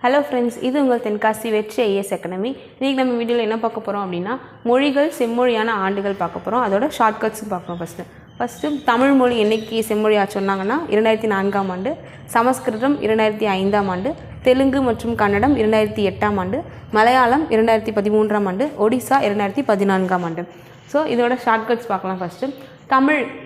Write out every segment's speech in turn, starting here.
Hello friends, இது உங்கள் தென்காசி வெற்றி ஐஏஎஸ் அகாடமி. இன்றைக்கி நம்ம வீடியோவில் என்ன பார்க்க போகிறோம் அப்படின்னா, மொழிகள் செம்மொழியான ஆண்டுகள் பார்க்க போகிறோம். அதோட ஷார்ட்கட்ஸும் பார்க்கணும். ஃபஸ்ட்டு தமிழ் மொழி என்றைக்கு செம்மொழியாக சொன்னாங்கன்னா 2004ஆம் ஆண்டு, சமஸ்கிருதம் 2005ஆம் ஆண்டு, தெலுங்கு மற்றும் கன்னடம் 2008ஆம் ஆண்டு, மலையாளம் 2013ஆம் ஆண்டு, ஒடிசா 2014ஆம் ஆண்டு. ஸோ இதோட ஷார்ட்கட்ஸ் பார்க்கலாம். ஃபஸ்ட்டு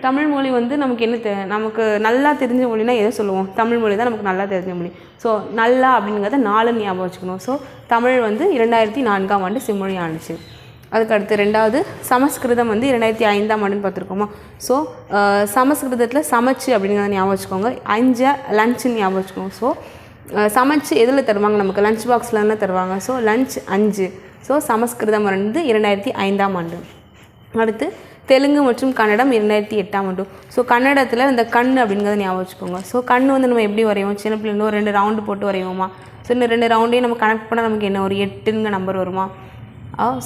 தமிழ் மொழி வந்து நமக்கு நல்லா தெரிஞ்ச மொழினா எதை சொல்லுவோம்? தமிழ் மொழி தான் நமக்கு நல்லா தெரிஞ்ச மொழி. ஸோ நல்லா அப்படிங்கிறத 4 ஞாபகம் வச்சுக்கணும். ஸோ தமிழ் வந்து 2004ஆம் ஆண்டு செம்மொழி ஆணுச்சு. அதுக்கடுத்து ரெண்டாவது சமஸ்கிருதம் வந்து 2005ஆம் ஆண்டுன்னு பார்த்துருக்கோமா. ஸோ சமஸ்கிருதத்தில் சமைச்சு அப்படிங்கிறத ஞாபகம் வச்சுக்கோங்க. 5 லஞ்சுன்னு ஞாபகம் வச்சுக்கோங்க. ஸோ சமைச்சு எதில் தருவாங்க? நமக்கு லஞ்ச் பாக்ஸில் தானே தருவாங்க. So lunch 5. ஸோ சமஸ்கிருதம் வந்து 2005ஆம் ஆண்டு. அடுத்து தெலுங்கு மற்றும் கன்னடம் 2008ஆம் ஆண்டு. ஸோ கன்னடத்தில் இந்த கண் அப்படிங்கிறத ஞாபகம் வச்சுக்கோங்க. ஸோ கண் வந்து நம்ம எப்படி வரைவோம்? சின்ன பிள்ளைங்க 2 ரவுண்டு போட்டு வரைவோமா? ஸோ இந்த 2 ரவுண்டையும் நம்ம கனெக்ட் பண்ணால் நமக்கு என்ன ஒரு 8ங்க நம்பர் வருமா?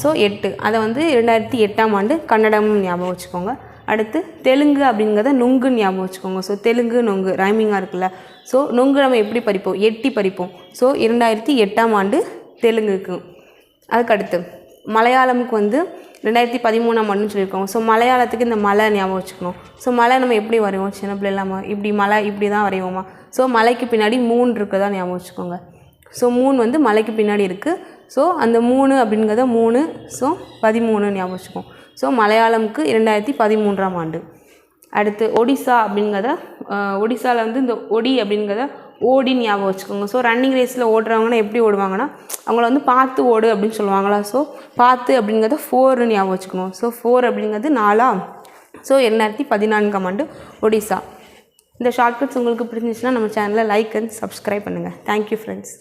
ஸோ 8. அதை வந்து 2008ஆம் ஆண்டு கன்னடம் ஞாபகம் வச்சுக்கோங்க. அடுத்து தெலுங்கு அப்படிங்கிறத நுங்குன்னு ஞாபகம் வச்சுக்கோங்க. ஸோ தெலுங்கு நொங்கு ரைமிங்காக இருக்குல்ல. ஸோ நொங்கு நம்ம எப்படி பறிப்போம்? எட்டி பறிப்போம். ஸோ 2008ஆம் ஆண்டு தெலுங்குக்கு. அதுக்கடுத்து மலையாளமுக்கு வந்து 2013ஆம் ஆண்டுன்னு சொல்லியிருக்கோம். ஸோ மலையாளத்துக்கு இந்த மலை ஞாபகம் வச்சுக்கணும். ஸோ மலை நம்ம எப்படி வரைவோம்? சின்ன பிள்ளை இல்லாமல் இப்படி மலை இப்படி தான் வரைவோமா? ஸோ மலைக்கு பின்னாடி 3 இருக்கிறதா ஞாபகம் வச்சுக்கோங்க. ஸோ 3 வந்து மலைக்கு பின்னாடி இருக்குது. ஸோ அந்த 3 அப்படிங்கிறத 3. ஸோ 13 ஞாபகம் வச்சுக்கோம். ஸோ மலையாளமுக்கு 2013ஆம் ஆண்டு. அடுத்து ஒடிசா அப்படிங்கிறத ஒடிசாவில் வந்து இந்த ஒடி அப்படிங்கிறத ஓடின்னு ஞாபகம் வச்சுக்கோங்க. ஸோ ரன்னிங் ரேஸில் ஓடுறவங்கன்னா எப்படி ஓடுவாங்கன்னா, அவங்கள வந்து பார்த்து ஓடு அப்படின்னு சொல்லுவாங்களா. ஸோ பார்த்து அப்படிங்கிறத 4ன்னு ஞாபகம் வச்சுக்கணும். ஸோ 4 அப்படிங்கிறது 4. ஸோ 2014ஆம் ஆண்டு ஒடிசா. இந்த ஷார்ட்கட்ஸ் உங்களுக்கு பிடிச்சிருந்துச்சுன்னா நம்ம சேனலை லைக் அண்ட் சப்ஸ்கிரைப் பண்ணுங்கள். Thank you friends.